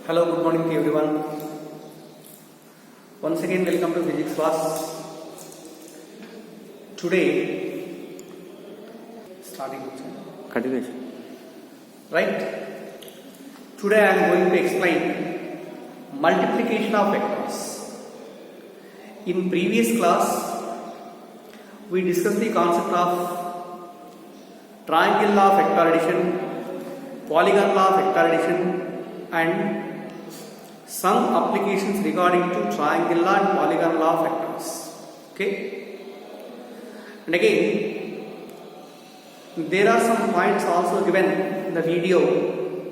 Hello, good morning to everyone. Once again, welcome to physics class. Today, starting Continuation. right? Today I am going to explain multiplication of vectors. In previous class, we discussed the concept of triangle law of vector addition, polygon law of vector addition, and some applications regarding to triangle law and polygon law of vectors. Okay, and again there are some points also given in the video.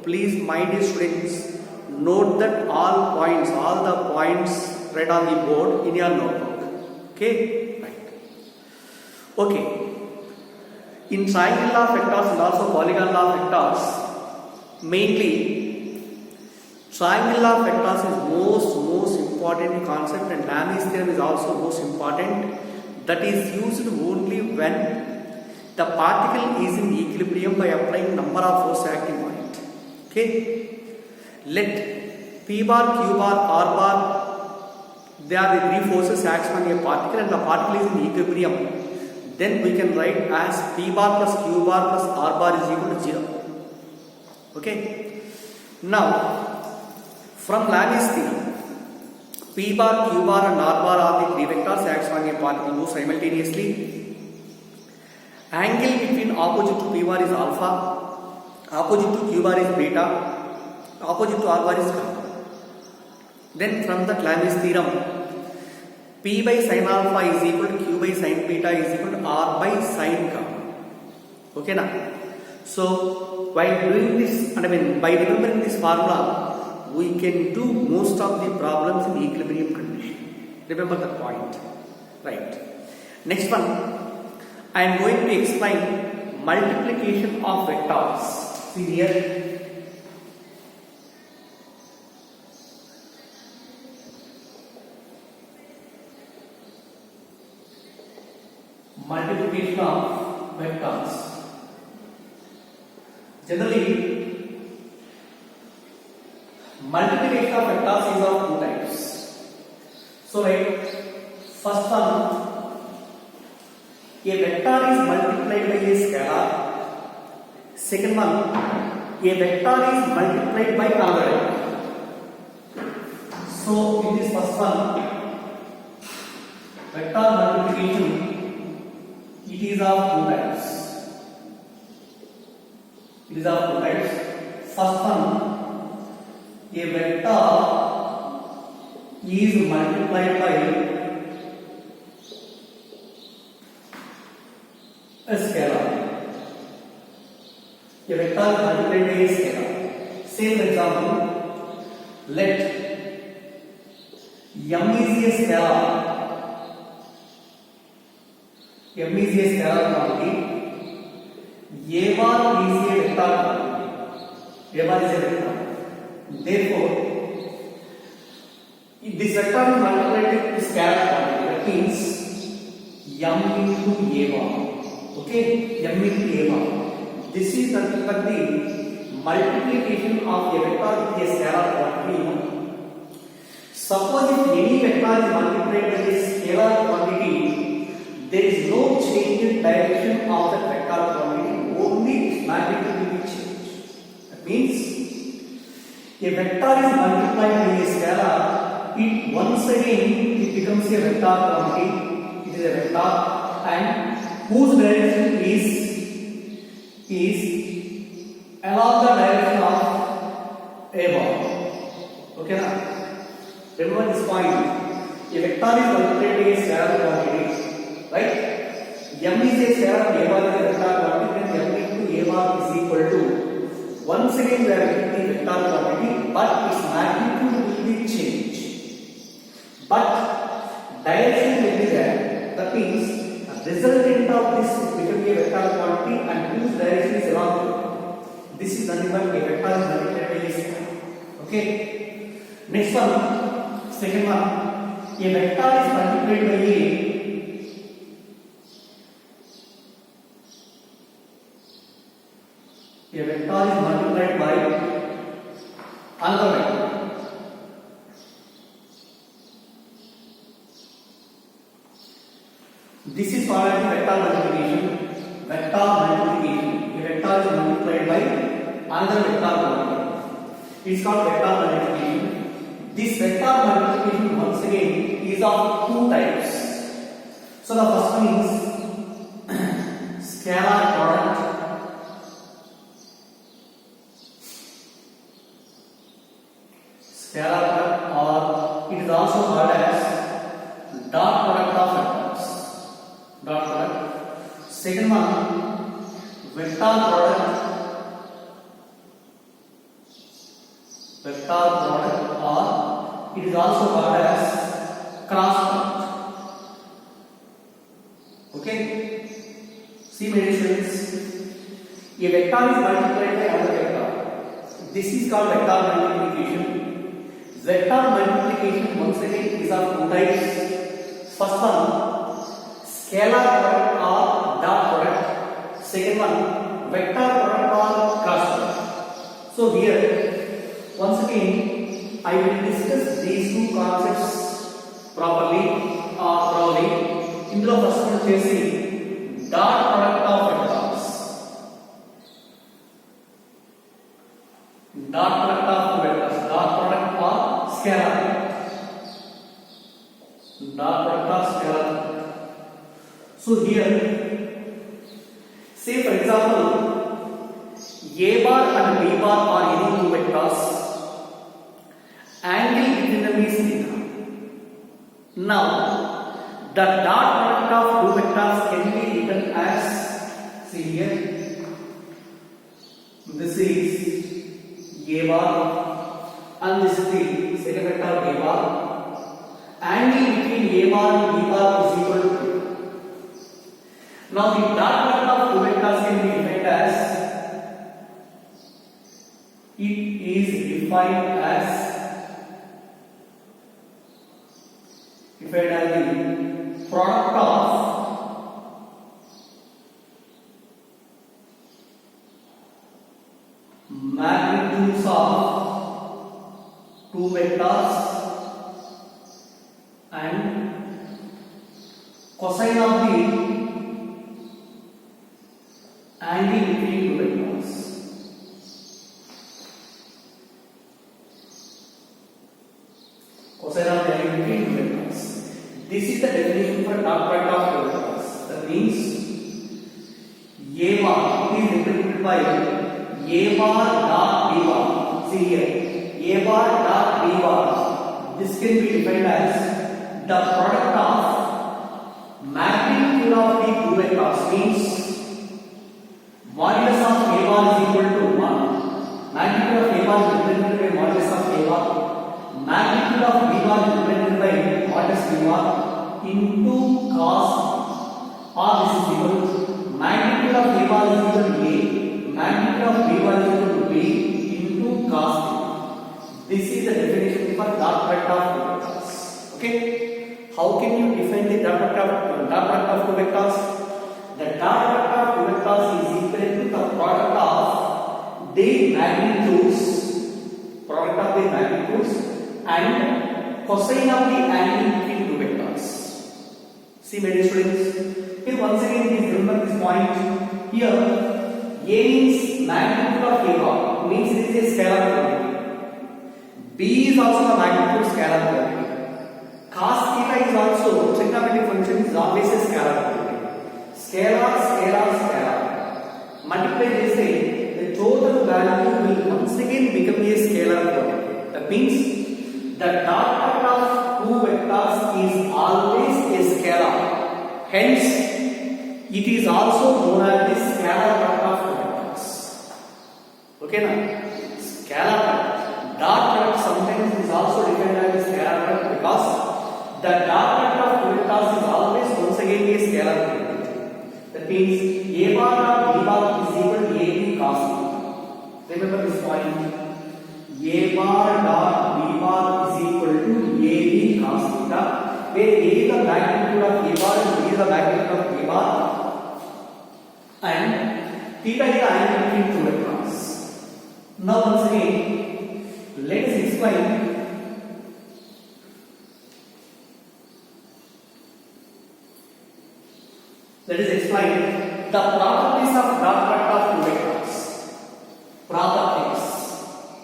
Please, my dear students, note that all the points right on the board in your notebook. Okay, right. Okay, in triangle law of vectors and also polygon law of vectors, mainly triangle law of vectors is most important concept, and Lami's theorem is also most important. That is used only when the particle is in equilibrium by applying number of force acting on it. Okay, let P bar, Q bar, R bar, they are the three forces acting on a particle, and the particle is in equilibrium. Then we can write as P bar plus Q bar plus R bar is equal to 0. Okay, now from Lami's theorem, P bar, Q bar and R bar are the three vectors acting on a particle move simultaneously. Angle between opposite to P bar is alpha, opposite to Q bar is beta, opposite to R bar is gamma. Then from the Lami's theorem, P by sin alpha is equal to Q by sin beta is equal to R by sin gamma. Okay now, so while doing this, by remembering this formula, we can do most of the problems in equilibrium condition. Remember the point, right? Next one, I am going to explain multiplication of vectors. See here, multiplication of vectors. Generally, multiplication of vectors is of two types. So, like first one, a vector is multiplied by a scalar. Second one, a vector is multiplied by another vector. So, in this first one, vector multiplication, it is of two types. It is of two types. First one, a vector is multiplied by a scalar. A vector is multiplied by a scalar. Same example, let M is a scalar. M is a scalar quantity. A bar is a vector quantity. A bar is a vector. Therefore, if this vector is multiplied with scalar quantity, that means M into A bar. Okay, M into A bar. This is nothing but the multiplication of a vector with a scalar quantity. Suppose if any vector is multiplied by a scalar quantity, there is no change in direction of that vector quantity, only its magnitude will be changed. That means a vector is multiplied by a scalar, it once again it becomes a vector quantity. It is a vector and whose direction is along the direction of A bar. Okay now? Remember this point. A vector is multiplied by a scalar quantity, right? M is a scalar, A bar is a vector quantity, then M into A bar is equal to, once again we are getting the vector quantity, but its magnitude will be changed. But direction will be there. That means a resultant of this will be a vector quantity and whose direction is along. This is nothing but a vector is multiplied by a scalar. Okay. Next one, second one, a vector is multiplied by a vector is multiplied by another vector. This is called as vector multiplication. Vector multiplication. A vector is multiplied by another vector multiplication. It is called vector multiplication. This vector multiplication once again is of two types. So the first one is scalar product. Scalar product, or it is also called as dot product of vectors. Dot product. Second one, vector product. Vector product, or it is also called as cross product. Okay. See my dear students, a vector is multiplied by another vector. This is called vector multiplication. Vector multiplication once again is of two types. First one, scalar product or dot product. Second one, vector product or cross product. So here, once again, I will discuss these two concepts properly or thoroughly. ఇందులో first one వచ్చేసి dot product of vectors. Dot product of vectors. Dot product of scalar. Dot product of scalar. So here, say for example, a bar and b bar are any two vectors. Angle between them is theta. Now, the dot product of two vectors can be written as, see here, this is a bar and this is the second vector b bar. Angle between a bar and b bar is equal to 2. Now the dot product of two vectors can be defined as, it is defined as the product of magnitudes of two vectors and cosine of the angle between two vectors. Cosine of the angle between two vectors. This is the definition for dot product of two vectors. That means a bar is represented by a bar dot b bar. See here, a bar dot b bar. This can be defined as the product of magnitude of the two vectors. Means modulus of a bar is equal to 1. Magnitude of a bar is represented by modulus of a bar. Magnitude of b bar is represented by modulus b bar into cos, or this is equal to magnitude of a bar is equal to a, magnitude of b bar is equal to b into cos. This is the definition for dot product of two vectors. Okay. How can you define the dot product of two vectors? The dot product of two vectors is equal to the product of their magnitudes, and cosine of the angle between two vectors. See my dear students, here once again please remember this point. Here a means magnitude of a bar, means it is a scalar quantity. B is also the magnitude scalar quantity. Cos theta is also trigonometric function, is always a scalar quantity. Scalar, scalar, scalar. Multiply this way, the total value will once again become a scalar quantity. That means the dot product of two vectors is always a scalar. Hence, it is also known as the scalar product of two vectors. Okay now? Scalar product. Dot product sometimes is also defined as a scalar product because the dot product of two vectors is always once again a scalar quantity. That means a bar dot b bar is equal to ab cos theta. Remember this point. A bar dot b bar is equal to ab cos theta, where a is the magnitude of a bar and b is the magnitude of a bar, and theta is the angle between two vectors. Now once again, let us explain Let us explain the properties of dot product of two vectors. Properties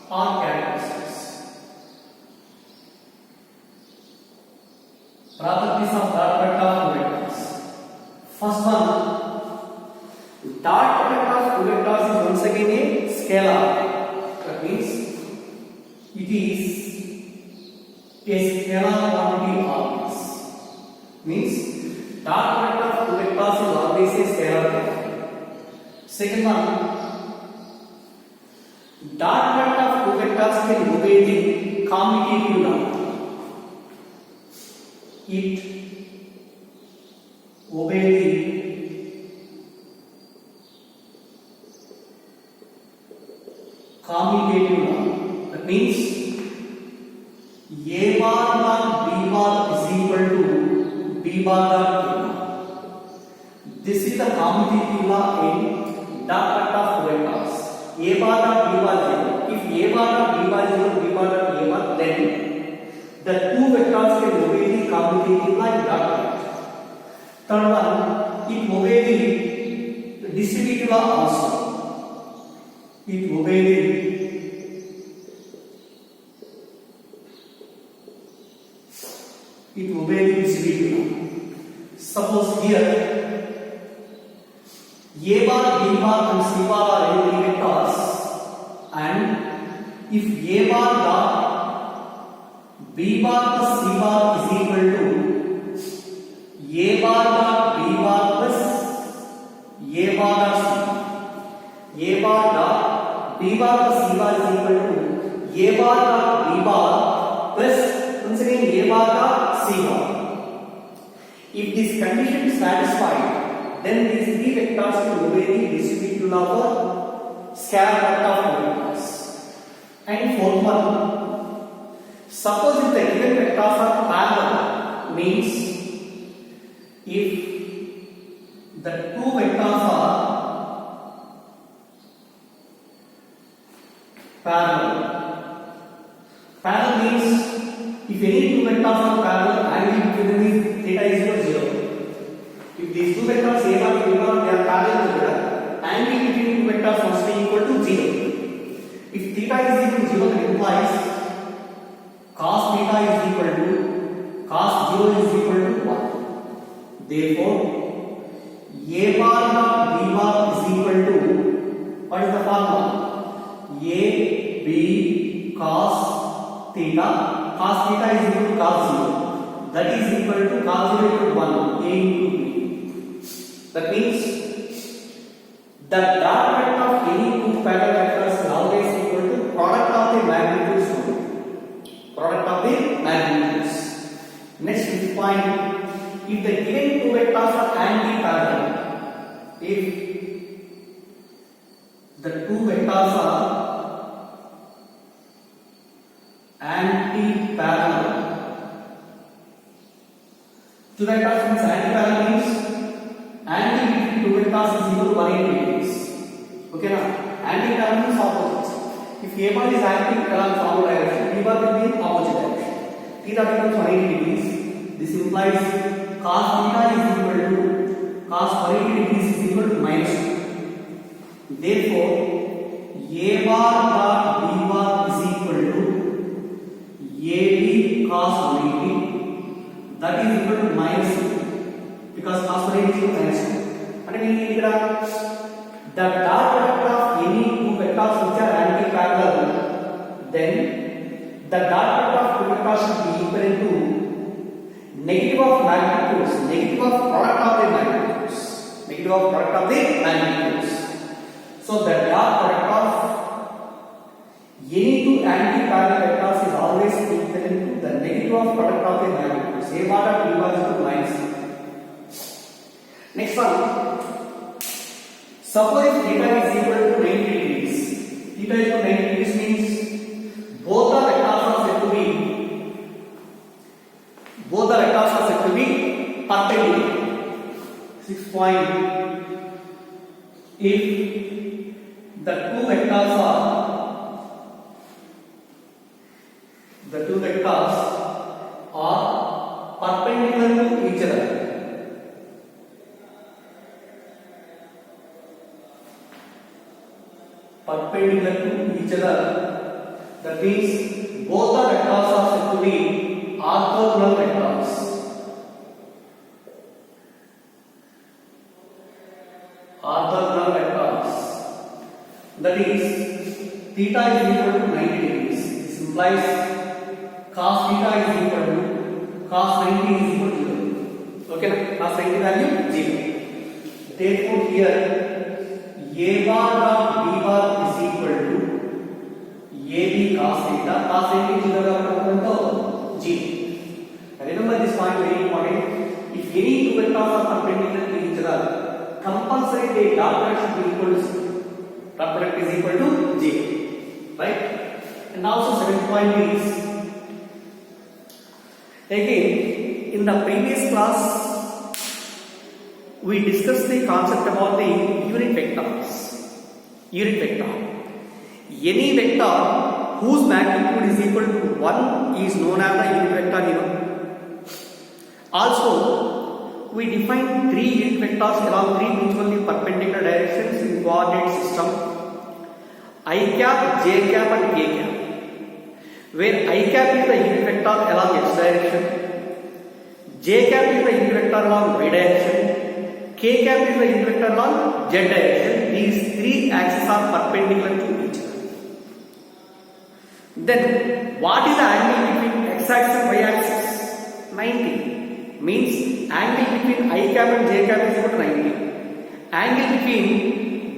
or characteristics. Properties of dot product of two vectors. First one, dot product of two vectors is once again a scalar. That means it is a scalar quantity always. Means dot product of two vectors is always a scalar quantity. Second one, dot product of two vectors can obey the commutative law. It obeys the commutative law. That means A bar dot B bar is equal to B bar dot A bar. This is the commutative law in dot product of two vectors. A bar dot B bar 0. If A bar dot B bar 0, B bar dot A bar, then the two vectors can obey the commutative law in dot product. Third one, it obeys the distributive law also. It obeys the distributive law. Suppose here A bar, B bar and C bar are any vectors, and if A bar dot B bar plus C bar is equal to A bar dot B bar plus A bar dot C. A bar dot B bar plus C bar is equal to A bar dot B bar plus once again A bar dot C bar. If this condition is satisfied, then these three vectors will obey the distributive law for scalar product of two vectors. And fourth one, suppose if the given vectors are parallel, means if the two vectors are parallel. Parallel means if any two vectors are parallel, angle between them is theta is equal to 0. If these two vectors A bar and B bar they are parallel together, angle between two vectors must be equal to 0. If theta is equal to 0, that implies cos theta is equal to cos 0 is equal to 1. Therefore, A bar dot B bar is equal to, what is the formula? A B cos theta. Cos theta is equal to cos 0. That is equal to cos 0 equal to 1. A into B. That means the dot product of any two parallel vectors is always equal to product of the magnitudes. Product of the magnitudes. Next fifth point, if the given two vectors are anti-parallel, if the two vectors are anti-parallel, two vectors means anti-parallel means angle between two vectors is equal to 180 degrees. Okay now, anti-parallel means opposite. If A bar is anti-parallel forward direction, B bar will be in opposite direction. Theta becomes 180 degrees. This implies cos theta is equal to cos 180 degrees is equal to minus 2. Therefore, A bar dot B bar is equal to AB cos 180. That is equal to minus 2 because cos 180 is equal to minus 2. And we need the dot product of any two vectors which are anti-parallel, then the dot product of two vectors should be equal to negative of magnitudes, negative of product of the magnitudes, negative of product of the magnitudes. So the dot product of any two anti-parallel vectors is always equivalent to the negative of product of the magnitudes. A bar of B bar is equal to minus 2. Next one, suppose if theta is equal to 90 degrees. Theta is equal to 90 degrees means both the vectors are said to be perpendicular. 6 point, if the two vectors are perpendicular to each other, perpendicular to each other. That means both the vectors are said to be orthogonal vectors. Orthogonal vectors. That is theta is equal to 90 degrees. This implies cos theta is equal to cos 90 is equal to 0. Okay, cos 90 value 0. Therefore here a bar dot b bar is equal to ab cos theta. Cos 90 0 to 0. Remember this point very important. If any two vectors are perpendicular to each other, compulsory their dot product should be equal to 0. Dot product is equal to 0. Right? And also second point is, again in the previous class we discussed the concept about the unit vectors. Unit vector. Any vector whose magnitude is equal to 1 is known as the unit vector. Also, we define three unit vectors along three mutually perpendicular directions in coordinate system: I cap, j cap, and k cap. Where I cap is the unit vector along x direction, j cap is the unit vector along y direction, k cap is the unit vector along z direction. These three axes are perpendicular to each other. Then, what is the angle between x axis and y axis? 90. Means angle between I cap and j cap is equal to 90. Angle between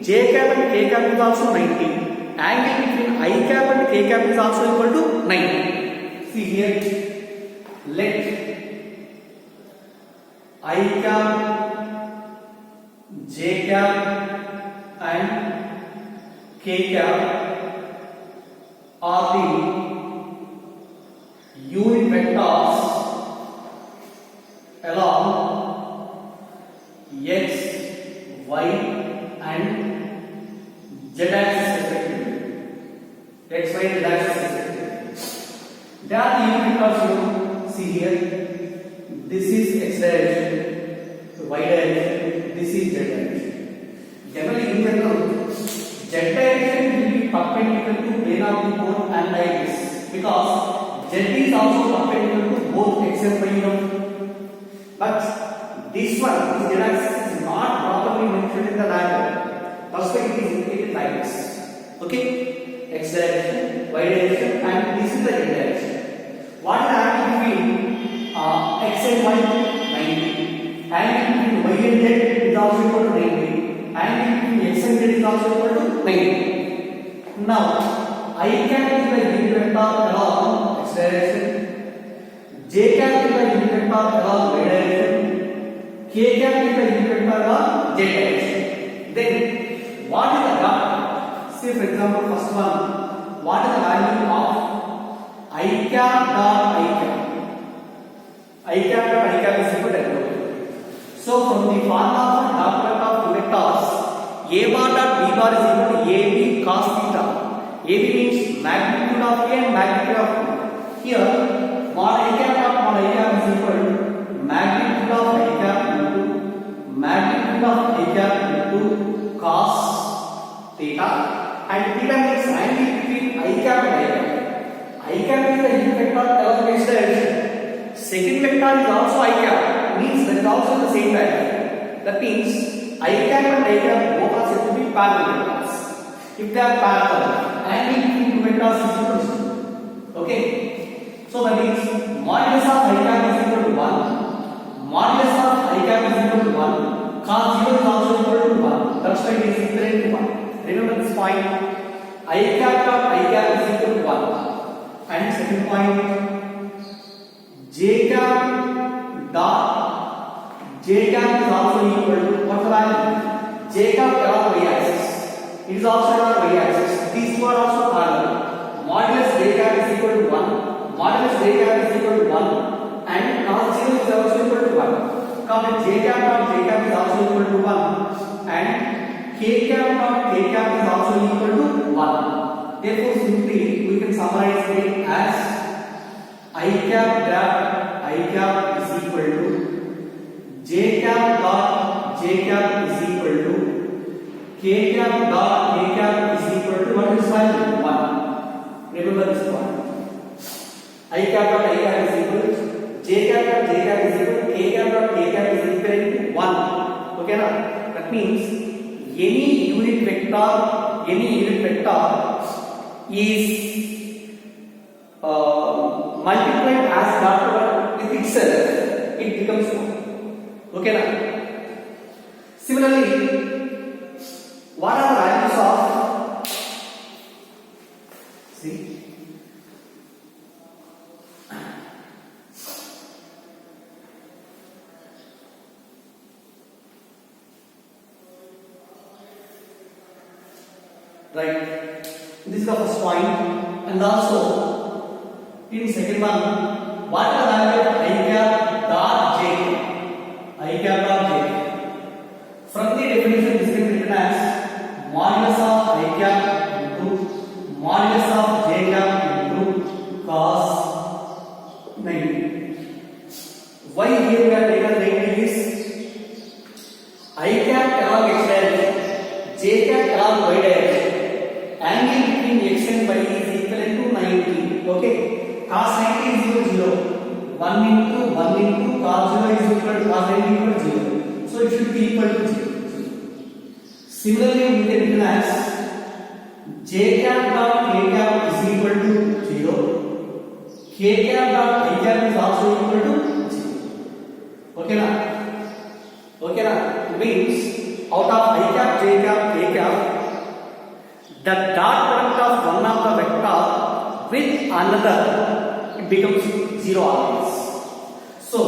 j cap and k cap is also 90. Angle between I cap and k cap is also equal to 90. See here, let I cap, j cap and k cap are the unit vectors along x, y and z axis respectively. X, y and z axis respectively. They are the unit vectors. See here, this is x direction, y direction, this is z direction. Generally in general, z direction will be perpendicular to plane of the cone and like this, because z is also perpendicular to both x and y. But this one, this z axis is not properly mentioned in the diagram. That's why it is indicated like this. Okay, x direction, y direction, and this is the z direction. What is the angle between x and y? 90. Angle between y and z is also equal to 90. Angle between x and z is also equal to 90. Now, I cap is the unit vector along x direction, j cap is the unit vector along y direction, k cap is the unit vector along z direction. Then, what is the dot? Say for example, first one, what is the value of I cap dot I cap? I cap dot I cap is equal to 0. So from the formula for dot product of vectors, a bar dot b bar is equal to ab cos theta. AB means magnitude of A and magnitude of B. Here, mod I cap dot mod I cap is equal to magnitude of I cap into magnitude of I cap into cos theta, and theta means angle between I cap and I cap. I cap is the unit vector along x direction. Second vector is also I cap, means that is also the same value. That means I cap and I cap both are said to be parallel vectors. If they are parallel, angle between two vectors is equal to 0. Okay, so that means modulus of I cap is equal to 1, modulus of I cap is equal to 1, cos 0 is also equal to 1. That's why it is equivalent to 1. Remember this point. I cap dot I cap is equal to 1. And second point, j cap dot j cap is also equal to what the value? J cap along y axis. It is also along y axis. These two are also parallel. Modulus j cap is equal to 1. Modulus j cap is equal to 1. And cos 0 is also equal to 1. Because j cap dot j cap is also equal to 1. And k cap dot k cap is also equal to 1. Therefore, simply we can summarize it as I cap dot I cap is equal to j cap dot j cap is equal to k cap dot k cap is equal to what is Remember this point. I cap dot I cap is equal to j cap dot j cap is equal to k cap dot k cap is equal to 1. Okay na? That means any unit vector is multiplied as dot product with itself, it becomes 1. Okay na? Similarly, what are the values of, see, right? This is the first point, and also in second one, what are the value of I cap dot j? I cap dot j. From the definition, this can be written as modulus of I cap into modulus of j cap into cos 90. Why here we are taken 90 is I cap along x direction, j cap along y direction. Angle between x and y is equivalent to 90. Okay, cos 90 is equal to 0. 1 into cos 0 is equal to cos 90 equal to 0. So it should be equal to 0. Similarly, we can written as j cap dot k cap is equal to 0. K cap dot I cap is also equal to 0. Okay na? Okay na? It means out of I cap, j cap, k cap, the dot product of one of the vector with another, it becomes 0 always. So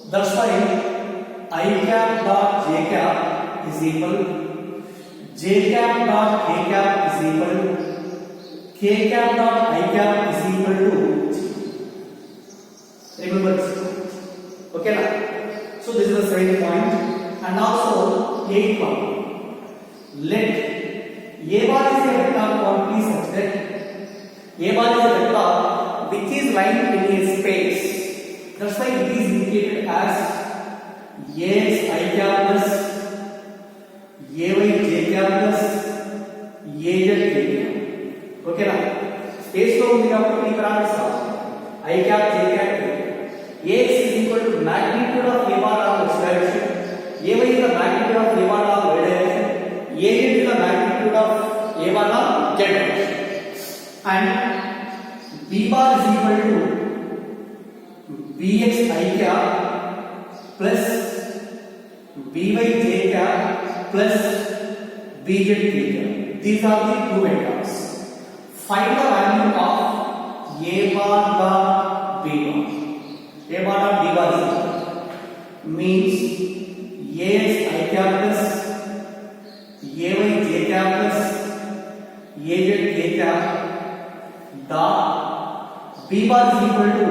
that's why I cap dot j cap is equal j cap dot k cap is equal k cap dot I cap is equal to 0. Remember this. Okay na? So this is the second point, and also 8th one. Let A bar is a vector quantity such that A bar is a vector which is lying in a space. That's why it is indicated as Ax I cap plus Ay j cap plus Az k cap. Okay na? Space lo undi kabatti ee parameters avali. I cap j cap. Ax is equal to magnitude of A bar along x direction. Ay is the magnitude of A bar along y direction. Az is the magnitude of A bar along z direction. And B bar is equal to Bx I cap plus By j cap plus Bz k cap. These are the two vectors. Find the value of A bar dot B bar. A bar dot B bar means Ax I cap plus Ay j cap plus Az k cap dot B bar is equal to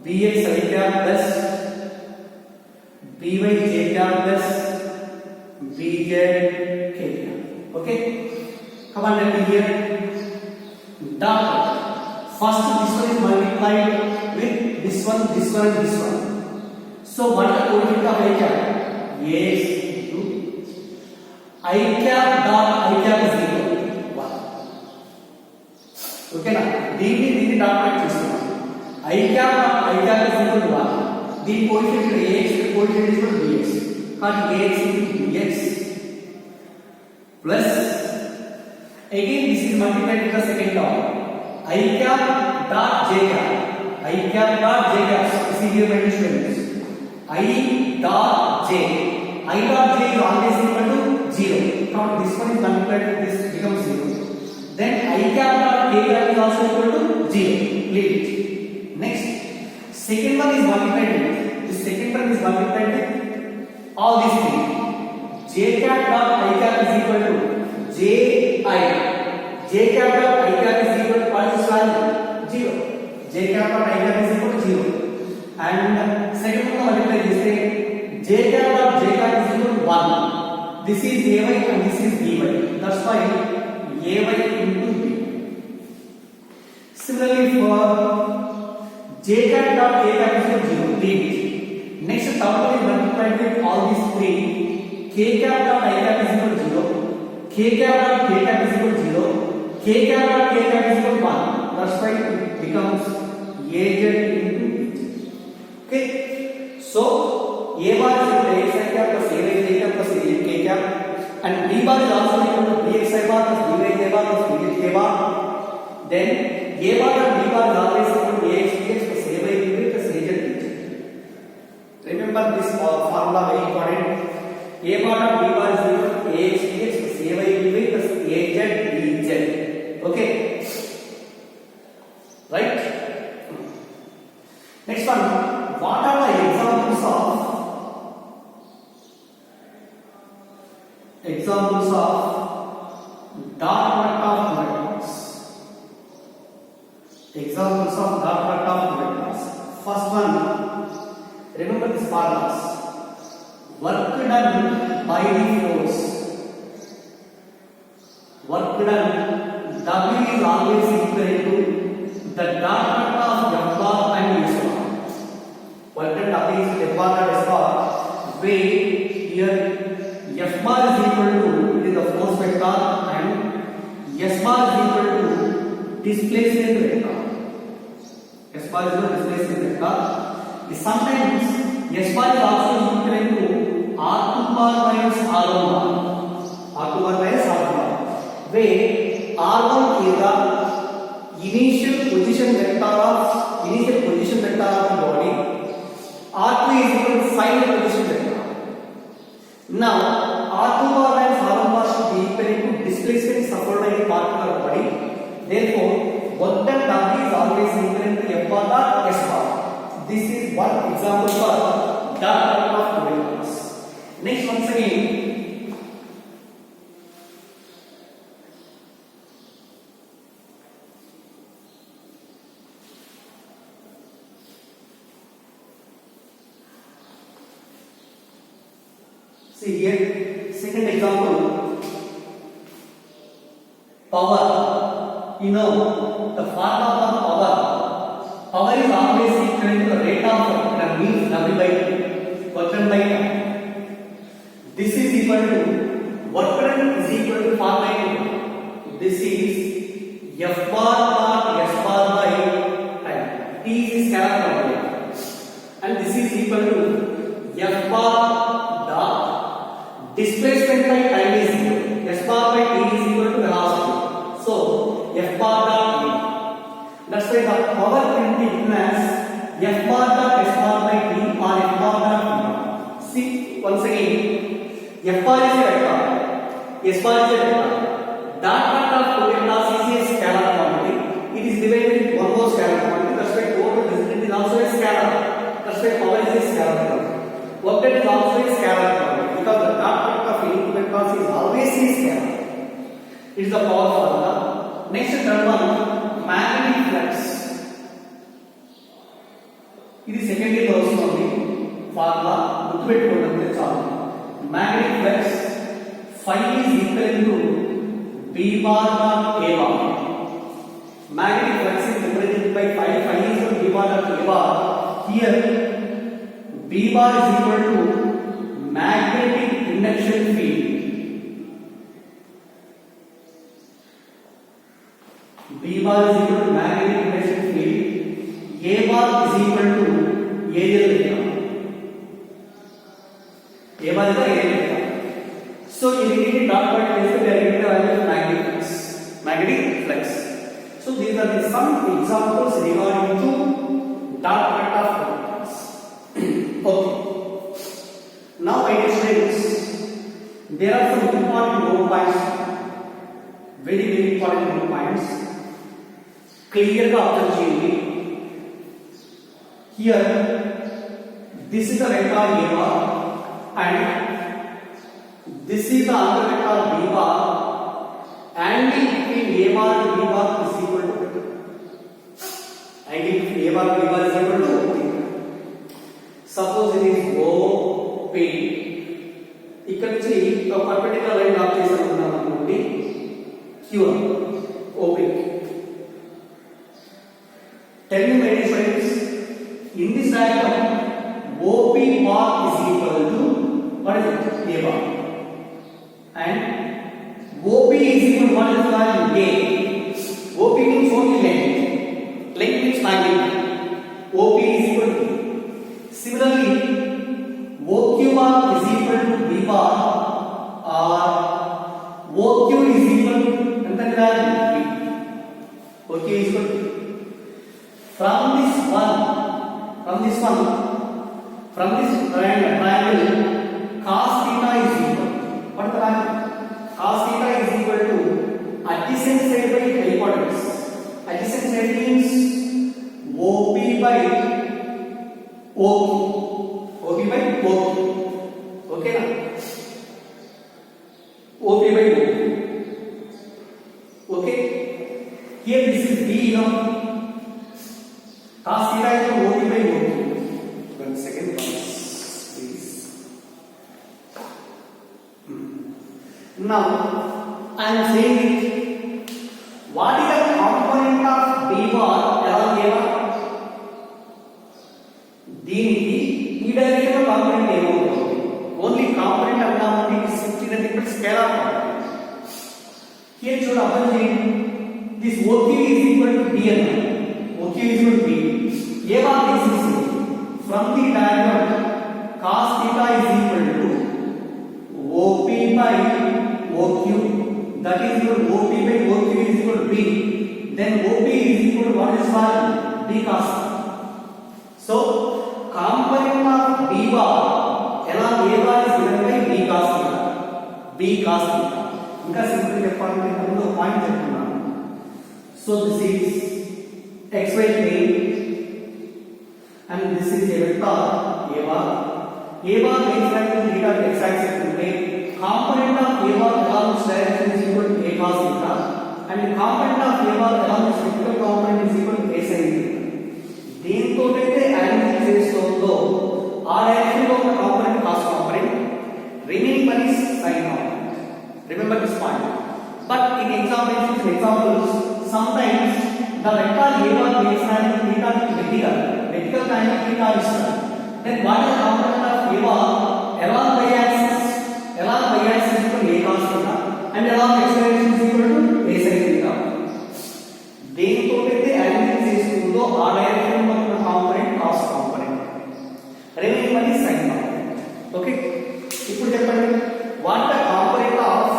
Bx I cap plus By j cap plus Bz k cap. Okay, come on, let me hear dot. First this one is multiplied with this one, this one, and this one. So what is the coefficient of I cap? Ax into I cap dot I cap is equal to 1. Okay na? దీన్ని dot product చూస్తున్నాం. I cap dot I cap is equal to 1. దీని coefficient Ax, coefficient is equal to Bx. కాబట్టి Ax into Bx plus again this is multiplied with the second term. I cap dot j cap. I cap dot j cap. See here my students. I dot j. I dot j is always equal to 0. Now this one is multiplied with this, becomes 0. Then I cap dot k cap is also equal to 0. Leave it. Next, second one is multiplied with. The second one is multiplied with all these three. J cap dot I cap is equal to J I. J cap dot I cap is equal to what is value? 0. J cap dot I cap is equal to 0. And second one multiply this way. J cap dot J cap is equal to 1. This is Ay and this is By. That's why Ay into B. Similarly for J cap dot K cap is equal to 0. Leave it. Next term is multiplied with all these three. K cap dot I cap is equal to 0. K cap dot K cap is equal to 0. k cap dot k cap is equal to 1. That's why it becomes az into bz. Okay. So a bar is equal to axi cap plus ay cap plus ak cap, and b bar is also equal to bxi bar plus by bar plus bk bar. Then a bar and b bar is always equal to ax bx plus ay by plus az bz. Remember this formula very important. A bar and b bar is equal to ax bx plus ay by plus az bz. Okay, right? Next one, what are the examples of dot product of vectors? Examples of dot product of vectors. First one, remember this formulas. Work done by the force. Work done, W is always equal to the dot product of F bar and S bar. Work done W is F bar and S bar. Where here F bar is equal to, it is the force vector, and S bar is equal to displacement vector. S bar is equal to displacement vector. Sometimes S bar is also equal to R2 bar minus R1 bar. R2 bar minus R1 bar. Where R1 is the initial position vector of the body. R2 is equal to final position vector. Now R2 bar minus R1 bar should be equal to displacement suffered by the particular body. Therefore, work done W is always equal to F bar or S bar. This is one example for dot product of vectors. Next, once again, see here, second example, power. You know the formula for power. Power is always equal to the rate of work, that means W by T, work done by time. This is equal to, work done is equal to formula. This is F bar or S bar by time. T is scalar quantity, and this is equal to F bar dot displacement by time is equal. S bar by T is equal to velocity. So F bar dot V. That's why the power can be written as F bar dot S bar by T or F bar dot V. See, once again, F bar is a vector, S bar is a vector. Dot product of two vectors is a scalar quantity. It is divided into one more scalar quantity. That's why total result is also a scalar. That's why power is a scalar quantity. Work done is also a scalar quantity because the dot product of any two vectors is always a scalar. It is the power formula. Next, third one, magnetic flux. It is secondary version of the formula. Magnetic flux phi is equal to B bar dot A bar. Magnetic flux is represented by phi. Phi is equal to B bar dot A bar. Here B bar is equal to magnetic induction field. B bar is equal to magnetic induction field. A bar is equal to aerial vector. A bar is the aerial vector. So immediately dot product is the value of magnetic flux. Magnetic flux. So these are the some examples regarding to dot product of vectors. Okay. Now, my dear friends, there are some important note points. Very important note points. Clear the observation. Here, this is the vector A bar, and this is the other vector B bar. Angle between A bar and B bar is equal to. Angle between A bar and B bar is equal to. Suppose it is OP. ఇక్కడ నుంచి ఒక particular line draw చేసామన్నాం అనుకోండి, Q1 OP. Tell me, my dear friends, in this diagram, OP bar is equal to what is it? A bar. And OP is equal to what is the value? A. from this triangle cos theta is equal, what is the value? Cos theta is equal to adjacent side by hypotenuse. Adjacent side means OP by OQ. OP by OQ. Okay na? OP by OQ. Okay? Here this is B, you know. Cos theta is OP by OQ. 1 second, please. Now, I am saying it. What is the component of B bar along A bar? దీనికి ఈ direction లో component ఏమవుతుంది? Only component అన్నామంటే it is different scalar component. Here చూడ అర్థం చేయండి. This OQ is equal to B అన్నాం. OQ is equal to B. A bar this is from the diagram cos theta is equal to OP by OQ, that is equal to OP by OQ is equal to B. Then OP is equal to what is value? B cos. So component of B bar along A bar is given by B cos theta. B cos theta. ఇంకా simple చెప్పాలంటే ముందు point చెప్తున్నాను. So this is xy plane and this is a vector A bar. A bar makes triangle theta to x axis ఉంటే component of A bar along this direction is equal to A cos theta and the component of A bar along this vertical component is equal to A sin theta. దీంతో అయితే angle చేస్తుందో ఆ direction లో ఉన్న component cos component, remaining one is sin component. Remember this point. But in examples, sometimes the vector A bar makes triangle theta to vertical triangle theta is done. Then what is the component of A bar along y-axis? Along y-axis is equal to A cos theta and along x direction is equal to A sin theta. దేనితో అయితే angle చేస్తుందో ఆ direction లో ఉన్న component cos component, remaining one is sin component. Okay, ఇప్పుడు చెప్పండి what the component of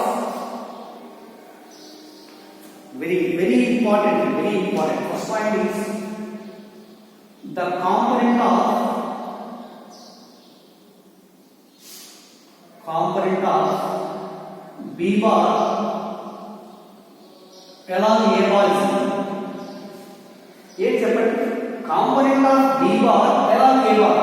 very important first point is the component of B bar along A bar is ఏం చెప్పండి? Component of B bar along A bar.